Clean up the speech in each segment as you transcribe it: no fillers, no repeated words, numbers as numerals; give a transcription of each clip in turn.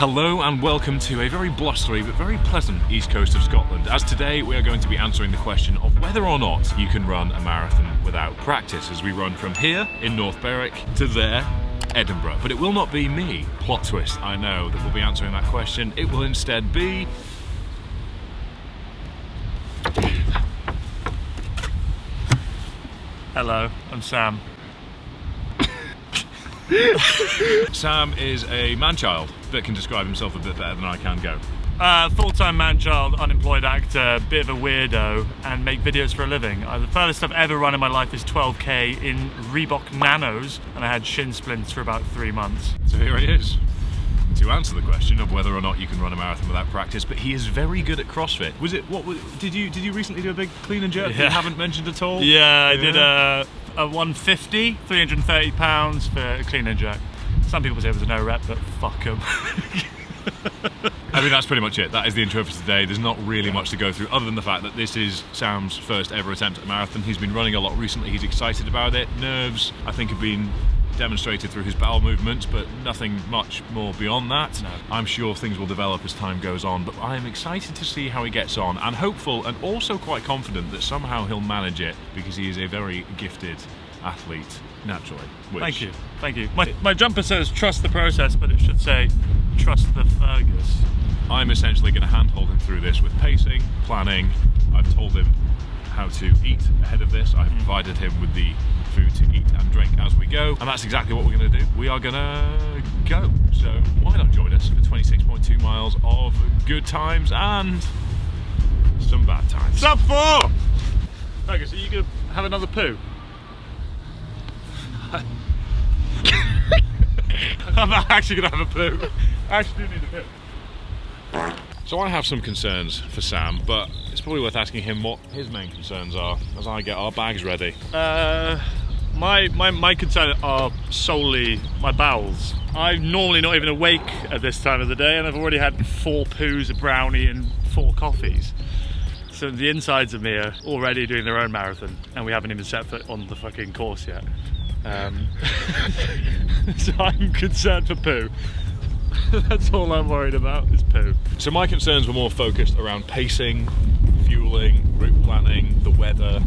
Hello and welcome to a very blustery but very pleasant east coast of Scotland, as today we are going to be answering the question of whether or not you can run a marathon without practice, as we run from here in North Berwick to there, Edinburgh. But it will not be me, plot twist, I know, that will be answering that question. It will instead be... Hello, I'm Sam. Sam is a man-child that can describe himself a bit better than I can go. Full-time man-child, unemployed actor, bit of a weirdo, and make videos for a living. The furthest I've ever run in my life is 12k in Reebok Nanos, and I had shin splints for about 3 months. So here he is, to answer the question of whether or not you can run a marathon without practice. But he is very good at CrossFit. Did you recently do a big clean and jerk that you haven't mentioned at all? Yeah, I did a 150, 330 pounds for a clean and jerk. Some people say it was a no rep, but fuck them. I mean, that's pretty much it. That is the intro for today. There's not really much to go through other than the fact that this is Sam's first ever attempt at a marathon. He's been running a lot recently. He's excited about it. Nerves, I think, have been demonstrated through his bowel movements, but nothing much more beyond that. No. I'm sure things will develop as time goes on, but I am excited to see how he gets on, and hopeful and also quite confident that somehow he'll manage it, because he is a very gifted athlete naturally. Thank you. My jumper says trust the process, but it should say trust the Fergus. I'm essentially going to handhold him through this with pacing, planning. I've told him how to eat ahead of this. I've provided him with the food to eat and drink as we go, and that's exactly what we're going to do. We are going to go. So why not join us for 26.2 miles of good times and some bad times. Sub 4! Fergus, are you going to have another poo? I'm actually going to have a poo. I actually do need a poo. So I have some concerns for Sam, but it's probably worth asking him what his main concerns are as I get our bags ready. My concerns are solely my bowels. I'm normally not even awake at this time of the day, and I've already had 4 poos, a brownie and 4 coffees. So the insides of me are already doing their own marathon, and we haven't even set foot on the fucking course yet. So I'm concerned for poo. That's all I'm worried about, is poo. So my concerns were more focused around pacing, fueling, route planning, the weather,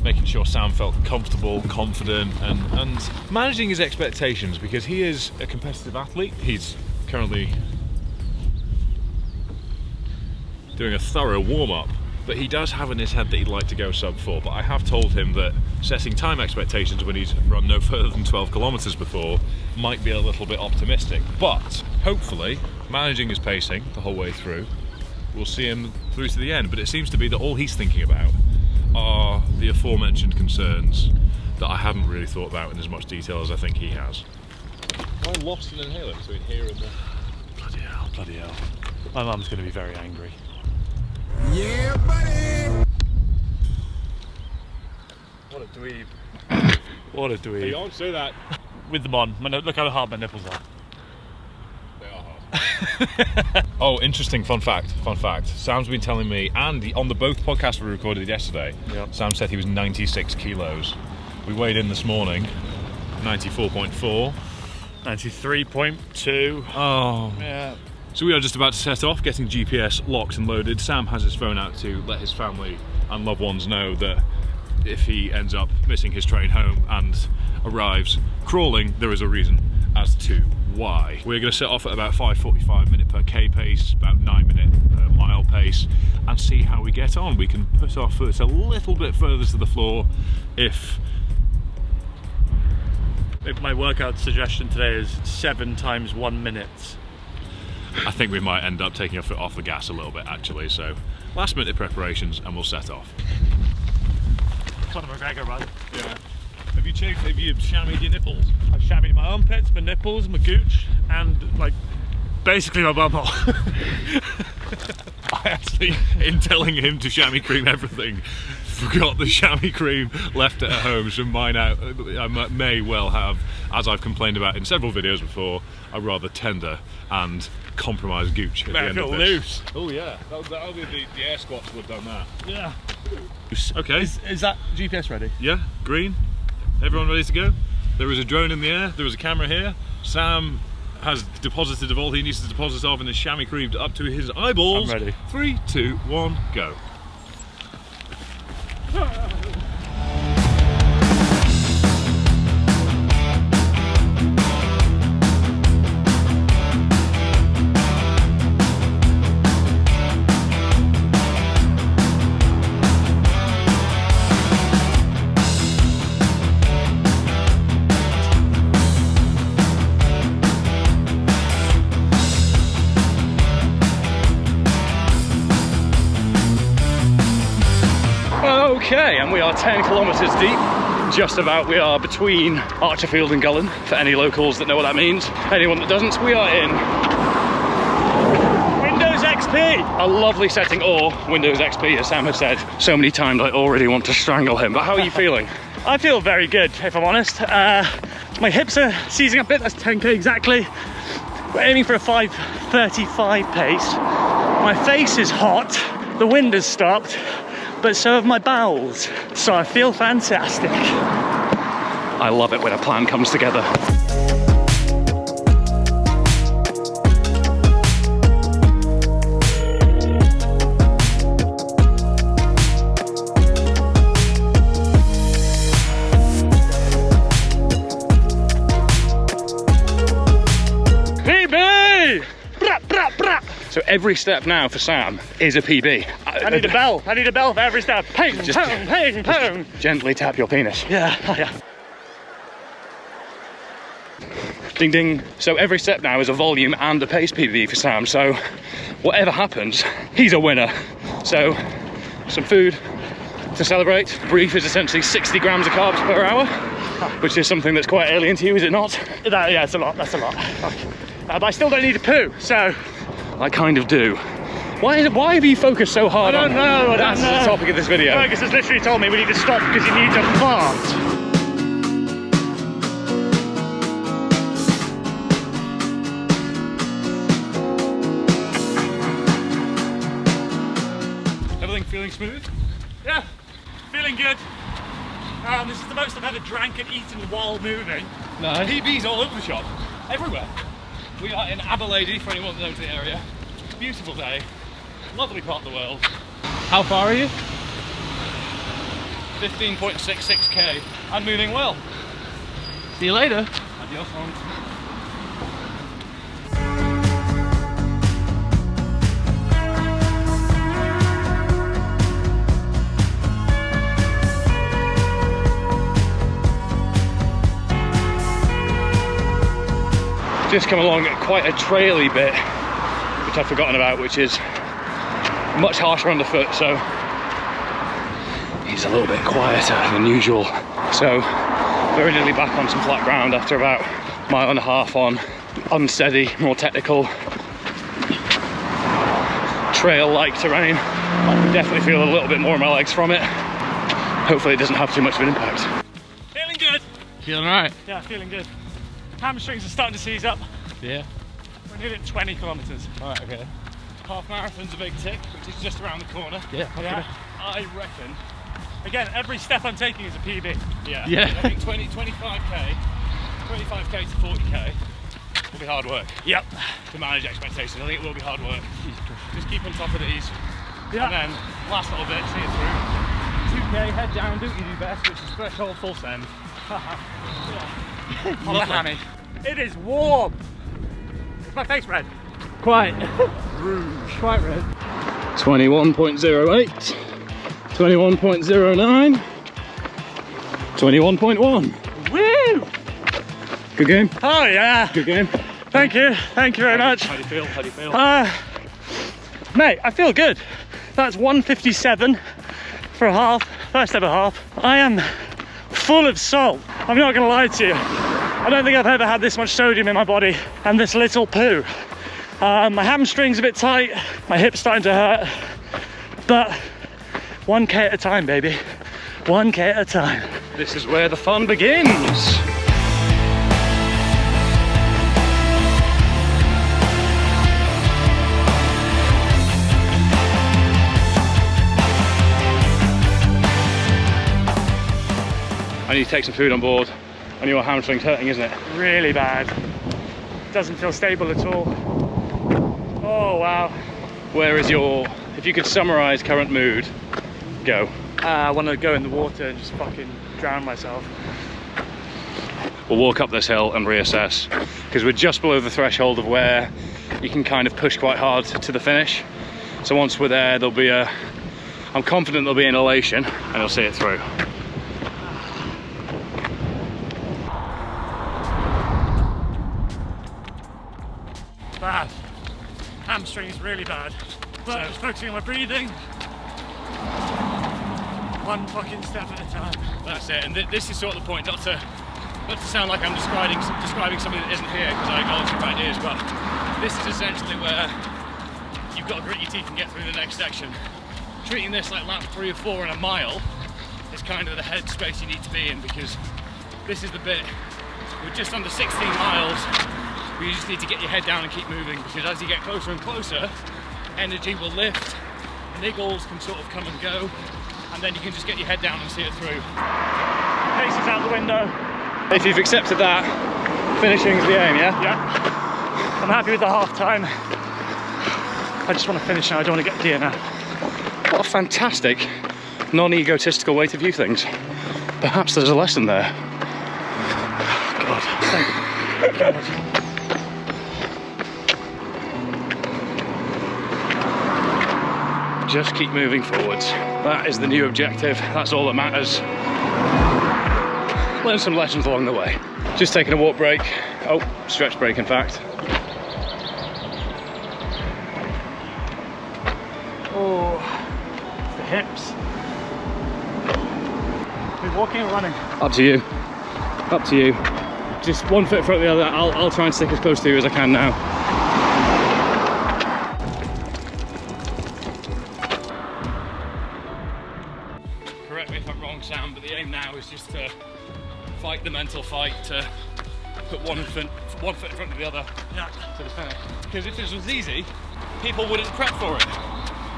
making sure Sam felt comfortable, confident, and managing his expectations, because he is a competitive athlete. He's currently doing a thorough warm-up, but he does have in his head that he'd like to go sub 4. But I have told him that setting time expectations when he's run no further than 12 kilometres before might be a little bit optimistic. But hopefully, managing his pacing the whole way through, we'll see him through to the end. But it seems to be that all he's thinking about are the aforementioned concerns that I haven't really thought about in as much detail as I think he has. I'm lost in inhaler between here and there. Bloody hell. My mum's going to be very angry. Yeah, buddy! What a dweeb. What a dweeb. Hey, don't say that. With them on. Look how hard my nipples are. They are hard. Oh, interesting fun fact. Sam's been telling me, and on the both podcasts we recorded yesterday, Sam said he was 96 kilos. We weighed in this morning, 94.4. 93.2. Oh. Yeah. So we are just about to set off, getting GPS locked and loaded. Sam has his phone out to let his family and loved ones know that if he ends up missing his train home and arrives crawling, there is a reason as to why. We're going to set off at about 5:45 minute per K pace, about 9 minute per mile pace, and see how we get on. We can put our foot a little bit further to the floor if my workout suggestion today is 7 times 1 minute. I think we might end up taking our foot off the gas a little bit, actually. So last minute preparations and we'll set off. Conor McGregor run. Yeah. Have you shammied your nipples? I've shammied my armpits, my nipples, my gooch, and like basically my bumhole. I actually, in telling him to chamois cream everything, forgot the chamois cream left at home. So mine out. I may well have, as I've complained about in several videos before, a rather tender and compromised gooch at the end of this. Loose. Oh yeah, that'll be the air squats would have done that. Yeah. Okay. Is that GPS ready? Yeah, green. Everyone ready to go? There is a drone in the air. There is a camera here. Sam has deposited of all he needs to deposit of and is chamois creamed up to his eyeballs. I'm ready. 3, 2, 1, go. Okay, and we are 10 kilometres deep. Just about. We are between Archerfield and Gullen, for any locals that know what that means. Anyone that doesn't, we are in Windows XP! A lovely setting, or Windows XP, as Sam has said so many times. I already want to strangle him. But how are you feeling? I feel very good, if I'm honest. My hips are seizing a bit, that's 10k exactly. We're aiming for a 5:35 pace. My face is hot, the wind has stopped, but so have my bowels. So I feel fantastic. I love it when a plan comes together. So every step now for Sam is a PB. I need a bell. I need a bell for every step. Ping, Just- pong, ping, pong. Gently tap your penis. Yeah, yeah. Ding ding. So every step now is a volume and a pace PB for Sam. So whatever happens, he's a winner. So some food to celebrate. The brief is essentially 60 grams of carbs per hour, which is something that's quite alien to you, is it not? Yeah, it's a lot. That's a lot. But I still don't need to poo, so. I kind of do. Why have you focused so hard I on don't know. That's the topic of this video. Fergus has literally told me we need to stop because he needs a fart. Everything feeling smooth? Yeah, feeling good. This is the most I've ever drank and eaten while moving. PBs all over the shop, everywhere. We are in Aberlady, for anyone that knows the area. Beautiful day, lovely part of the world. How far are you? 15.66k, and moving well. See you later. Adios, hon. Just come along at quite a traily bit, which I've forgotten about, which is much harsher on the foot, so he's a little bit quieter than usual. So very nearly back on some flat ground after about a mile and a half on unsteady, more technical trail-like terrain. I can definitely feel a little bit more in my legs from it. Hopefully it doesn't have too much of an impact. Feeling good. Feeling alright? Yeah, feeling good. Hamstrings are starting to seize up. Yeah. We're nearly at 20 kilometres. Alright, okay. Half marathon's a big tick, which is just around the corner. Yeah, I reckon. Again, every step I'm taking is a PB. Yeah. Yeah. I think 25k to 40k will be hard work. Yep. To manage expectations. I think it will be hard work. Just keep on top of these. Yeah. And then last little bit, see it through. 2k, head down, do what you do best, which is threshold full send. On the hammy. It is warm. Is my face red? Quite. Rouge. Quite red. 21.08, 21.09, 21.1. Woo! Good game. Oh yeah. Good game. Thank you very much. How do you feel? How do you feel? Mate, I feel good. That's 1:57 for a half, first ever half. I am full of salt. I'm not gonna lie to you. I don't think I've ever had this much sodium in my body and this little poo. My hamstring's a bit tight, my hip's starting to hurt, but 1k at a time, baby. 1k at a time. This is where the fun begins. I need to take some food on board. And your hamstring's hurting, isn't it? Really bad. Doesn't feel stable at all. Oh wow. Where is your, if you could summarize current mood, go. I want to go in the water and just fucking drown myself. We'll walk up this hill and reassess, because we're just below the threshold of where you can kind of push quite hard to the finish. So once we're there, there'll be a, I'm confident there'll be an elation and you'll see it through. Bad. Hamstrings really bad. But just focusing on my breathing. One fucking step at a time. That's it, and this is sort of the point, not to sound like I'm describing something that isn't here, because I acknowledge your ideas, but this is essentially where you've got to grit your teeth and get through the next section. Treating this like lap 3 or 4 in a mile is kind of the headspace you need to be in, because this is the bit, we're just under 16 miles, where you just need to get your head down and keep moving, because as you get closer and closer, energy will lift, niggles can sort of come and go, and then you can just get your head down and see it through. Pace is out the window. If you've accepted that, finishing's the aim, yeah? Yeah. I'm happy with the half time. I just want to finish now, I don't want to get deer now. What a fantastic, non-egotistical way to view things. Perhaps there's a lesson there. God, thank God. Just keep moving forwards. That is the new objective. That's all that matters. Learn some lessons along the way. Just taking a walk break. Oh, stretch break in fact. Oh, the hips. Are we walking or running? Up to you. Up to you. Just one foot in front of the other. I'll try and stick as close to you as I can now. Correct me if I'm wrong, Sam, but the aim now is just to fight the mental fight, to put one foot in front of the other to the finish. Because if this was easy, people wouldn't prep for it.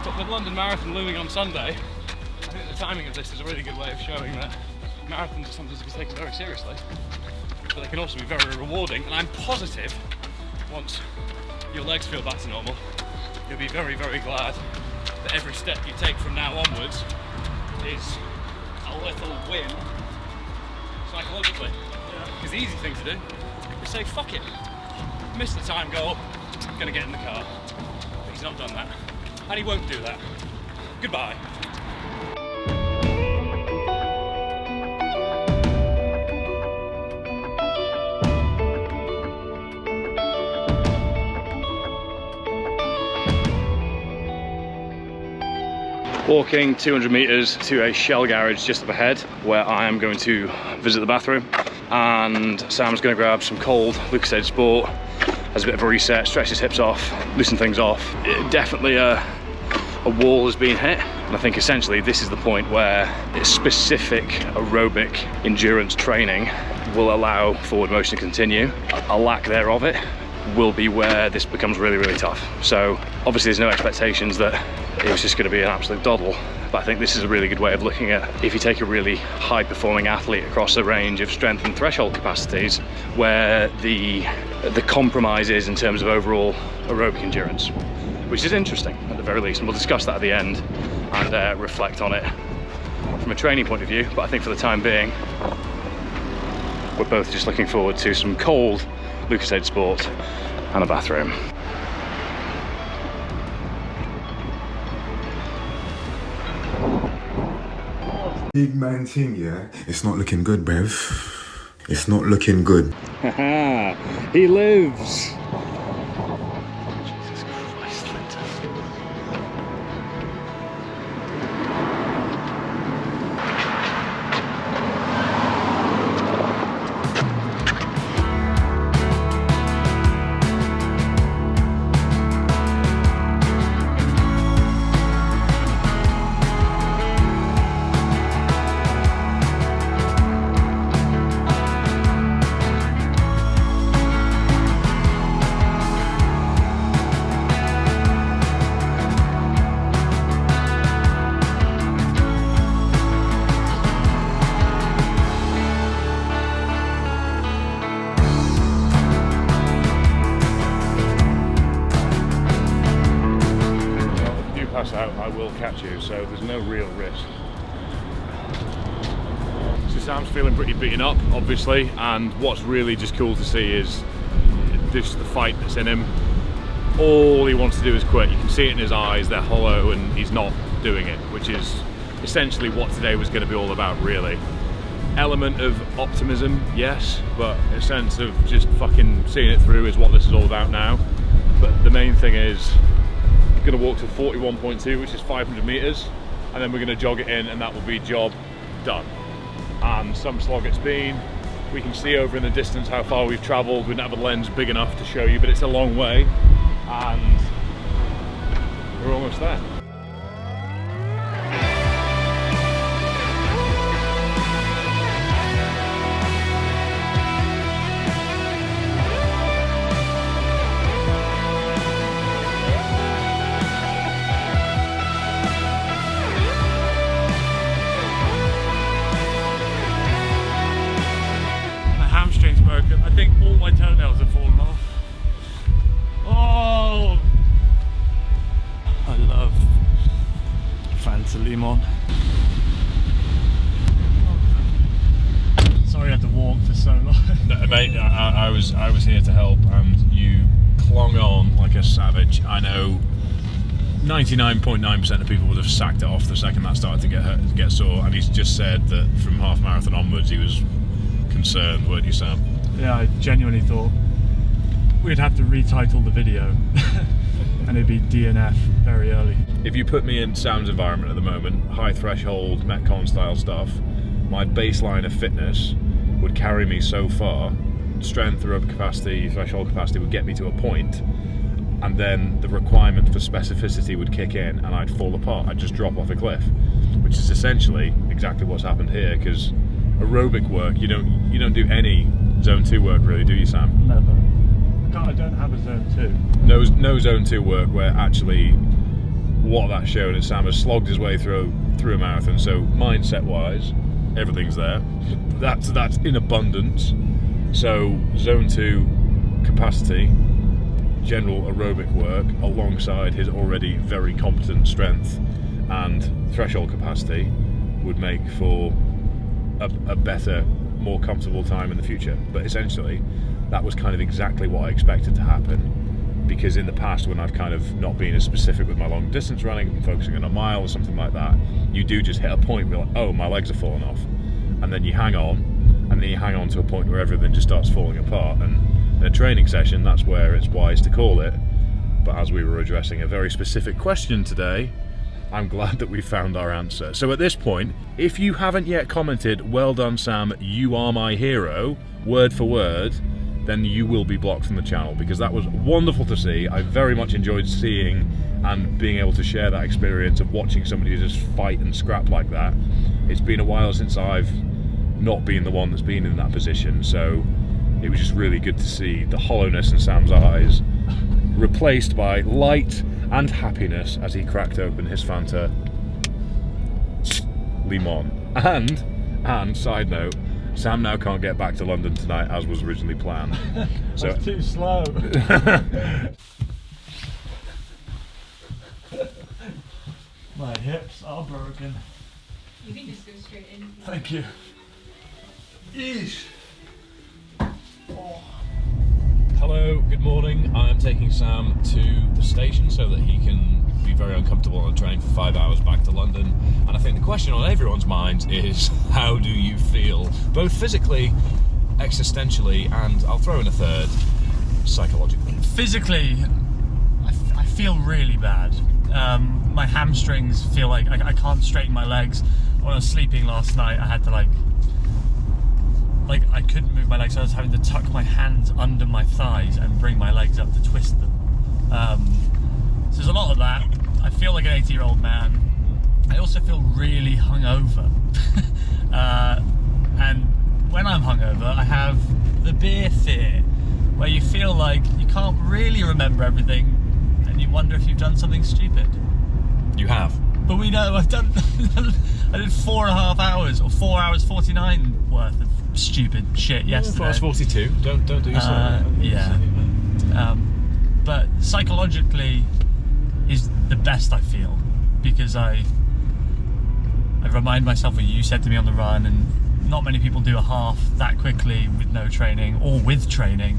But with London Marathon looming on Sunday, I think the timing of this is a really good way of showing that marathons are something to be taken very seriously, but they can also be very rewarding. And I'm positive, once your legs feel back to normal, you'll be very, very glad that every step you take from now onwards is a little win psychologically. Because the easy thing to do is say, fuck it, miss the time goal, gonna get in the car. But he's not done that, and he won't do that. Goodbye. Walking 200 meters to a Shell garage just up ahead, where I am going to visit the bathroom, and Sam's going to grab some cold Lucozade Sport as a bit of a reset, stretch his hips off, loosen things off. Definitely a wall has been hit, and I think essentially this is the point where specific aerobic endurance training will allow forward motion to continue. A lack thereof it will be where this becomes really, really tough. So obviously there's no expectations that it was just going to be an absolute doddle, but I think this is a really good way of looking at, if you take a really high performing athlete across a range of strength and threshold capacities, where the compromise is in terms of overall aerobic endurance, which is interesting at the very least, and we'll discuss that at the end and reflect on it from a training point of view. But I think for the time being, we're both just looking forward to some cold Lucozade Sport and a bathroom. Big man thing, yeah? It's not looking good, Bev. It's not looking good. Haha, he lives! Jesus Christ, Linton. pass out, I will catch you, so there's no real risk. So Sam's feeling pretty beaten up, obviously, and what's really just cool to see is just the fight that's in him. All he wants to do is quit. You can see it in his eyes, they're hollow, and he's not doing it, which is essentially what today was going to be all about, really. Element of optimism, yes, but a sense of just fucking seeing it through is what this is all about now. But the main thing is, we're going to walk to 41.2, which is 500 meters, and then we're going to jog it in, and that will be job done. And some slog it's been. We can see over in the distance how far we've travelled. We don't have a lens big enough to show you, but it's a long way, and we're almost there. I think all my toenails have fallen off. Oh! I love Fanta Limon. Sorry I had to walk for so long. No, mate, I was here to help, and you clung on like a savage. I know 99.9% of people would have sacked it off the second that started to get sore, and he's just said that from half marathon onwards he was concerned, weren't you, Sam? Yeah, I genuinely thought we'd have to retitle the video and it'd be DNF very early. If you put me in Sam's environment at the moment, high threshold, Metcon style stuff, my baseline of fitness would carry me so far. Strength, aerobic capacity, threshold capacity would get me to a point, and then the requirement for specificity would kick in and I'd fall apart. I'd just drop off a cliff, which is essentially exactly what's happened here, because aerobic work, you don't do any zone 2 work really, do you, Sam? Never. God, I don't have a zone 2. No zone 2 work, where actually what that showed is Sam has slogged his way through a marathon, so mindset wise everything's there. That's in abundance. So zone 2 capacity, general aerobic work alongside his already very competent strength and threshold capacity would make for a better, more comfortable time in the future. But essentially that was kind of exactly what I expected to happen, because in the past when I've kind of not been as specific with my long distance running and focusing on a mile or something like that, you do just hit a point where you're like, oh, my legs are falling off, and then you hang on, and then you hang on to a point where everything just starts falling apart. And in a training session, that's where it's wise to call it. But as we were addressing a very specific question today, I'm glad that we found our answer. So at this point, if you haven't yet commented, well done Sam, you are my hero, word for word, then you will be blocked from the channel, because that was wonderful to see. I very much enjoyed seeing and being able to share that experience of watching somebody just fight and scrap like that. It's been a while since I've not been the one that's been in that position, so it was just really good to see the hollowness in Sam's eyes replaced by light and happiness as he cracked open his Fanta Limon. And side note, Sam now can't get back to London tonight as was originally planned. So that's too slow. My hips are broken. You can just go straight in. Thank you. Yeesh. Oh. Hello, good morning. I am taking Sam to the station so that he can be very uncomfortable on a train for 5 hours back to London. And I think the question on everyone's minds is, how do you feel? Both physically, existentially, and I'll throw in a third, psychologically. Physically, I feel really bad. My hamstrings feel like I can't straighten my legs. When I was sleeping last night, I had to like I couldn't move my legs, so I was having to tuck my hands under my thighs and bring my legs up to twist them. So there's a lot of that. I feel like an 80-year-old man. I also feel really hungover. And when I'm hungover, I have the beer fear, where you feel like you can't really remember everything and you wonder if you've done something stupid. You have. But we know I did 4.5 hours, or 4 hours 49 worth of stupid shit yesterday. 4 hours 42. Don't do yourself. Yeah. But psychologically, is the best I feel, because I remind myself what you said to me on the run, and not many people do a half that quickly with no training or with training,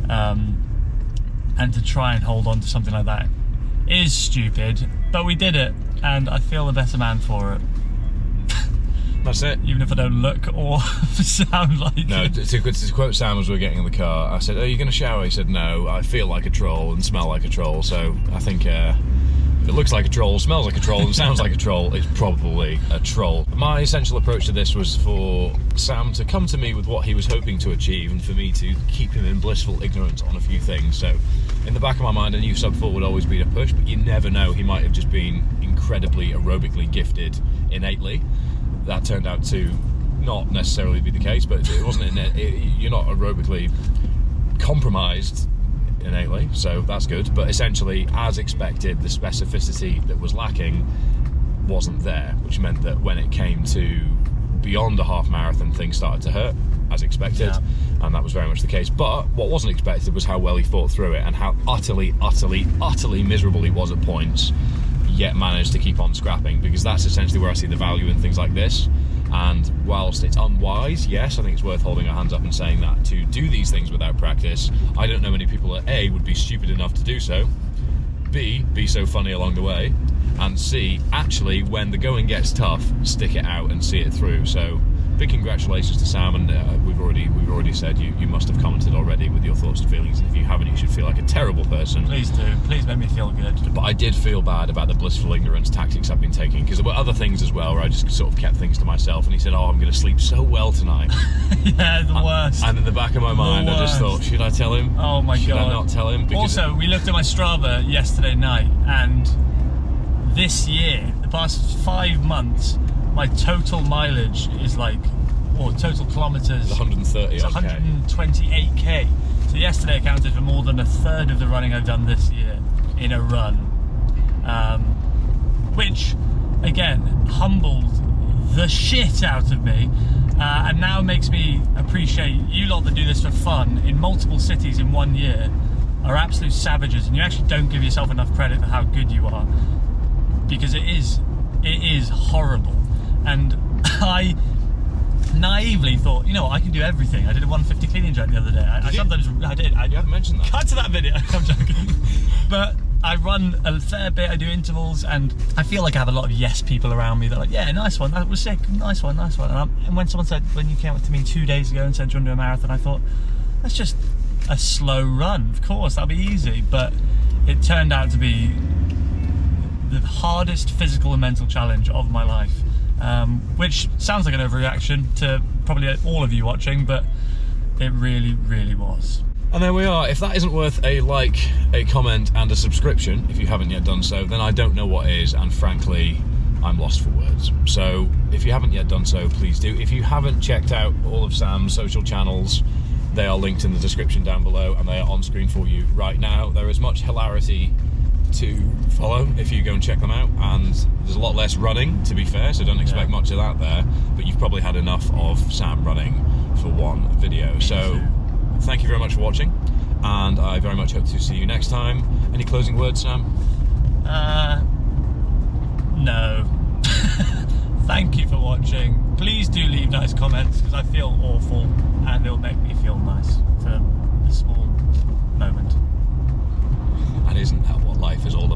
and to try and hold on to something like that is stupid, but we did it, and I feel the better man for it. That's it. Even if I don't look or sound like it. To quote Sam as we were getting in the car, I said, "Are you going to shower?" He said, "No, I feel like a troll and smell like a troll, so I think if it looks like a troll, smells like a troll and sounds like a troll, it's probably a troll." My essential approach to this was for Sam to come to me with what he was hoping to achieve, and for me to keep him in blissful ignorance on a few things. So in the back of my mind, I knew sub 4 would always be a push, but you never know, he might have just been incredibly aerobically gifted innately. That turned out to not necessarily be the case, but it wasn't you're not aerobically compromised innately, so that's good. But essentially, as expected, the specificity that was lacking wasn't there, which meant that when it came to beyond a half marathon, things started to hurt, as expected, and that was very much the case. But what wasn't expected was how well he fought through it, and how utterly miserable he was at points, yet managed to keep on scrapping, because that's essentially where I see the value in things like this. And whilst it's unwise, yes, I think it's worth holding our hands up and saying that to do these things without practice, I don't know many people that A, would be stupid enough to do so, B, be so funny along the way, and C, actually, when the going gets tough, stick it out and see it through. So big congratulations to Sam, and we've already said you must have commented already with your thoughts and feelings, and if you haven't, you should feel like a terrible person. Please do. Please make me feel good. But I did feel bad about the blissful ignorance tactics I've been taking, because there were other things as well where I just sort of kept things to myself, and he said, "Oh, I'm going to sleep so well tonight." Yeah, the worst. And in the back of my mind, I just thought, should I tell him? Oh my God. Should I not tell him? Because also, we looked at my Strava yesterday night, and this year, the past 5 months, my total mileage is or total kilometres, 130 it's 128k. So yesterday accounted for more than a third of the running I've done this year in a run, which again humbled the shit out of me, and now makes me appreciate you lot that do this for fun in multiple cities in 1 year are absolute savages, and you actually don't give yourself enough credit for how good you are, because it is horrible. And I naively thought, you know what, I can do everything. I did a 150 clean and jerk the other day. I did. You haven't mentioned that. Cut to that video. I'm joking. But I run a fair bit. I do intervals, and I feel like I have a lot of yes people around me that are like, yeah, nice one, that was sick, nice one. And when someone said, when you came up to me 2 days ago and said, do you want to do a marathon? I thought, that's just a slow run. Of course, that'll be easy. But it turned out to be the hardest physical and mental challenge of my life. Which sounds like an overreaction to probably all of you watching, but it really, really was. And there we are. If that isn't worth a like, a comment and a subscription, if you haven't yet done so, then I don't know what is, and frankly, I'm lost for words. So if you haven't yet done so, please do. If you haven't checked out all of Sam's social channels, they are linked in the description down below, and they are on screen for you right now. There is much hilarity to follow if you go and check them out, and there's a lot less running, to be fair, so don't expect much of that there, but you've probably had enough of Sam running for one video. So thank you very much for watching, and I very much hope to see you next time. Any closing words, Sam? No. Thank you for watching. Please do leave nice comments, because I feel awful, and it'll make me feel nice for a small moment. And isn't that what life is all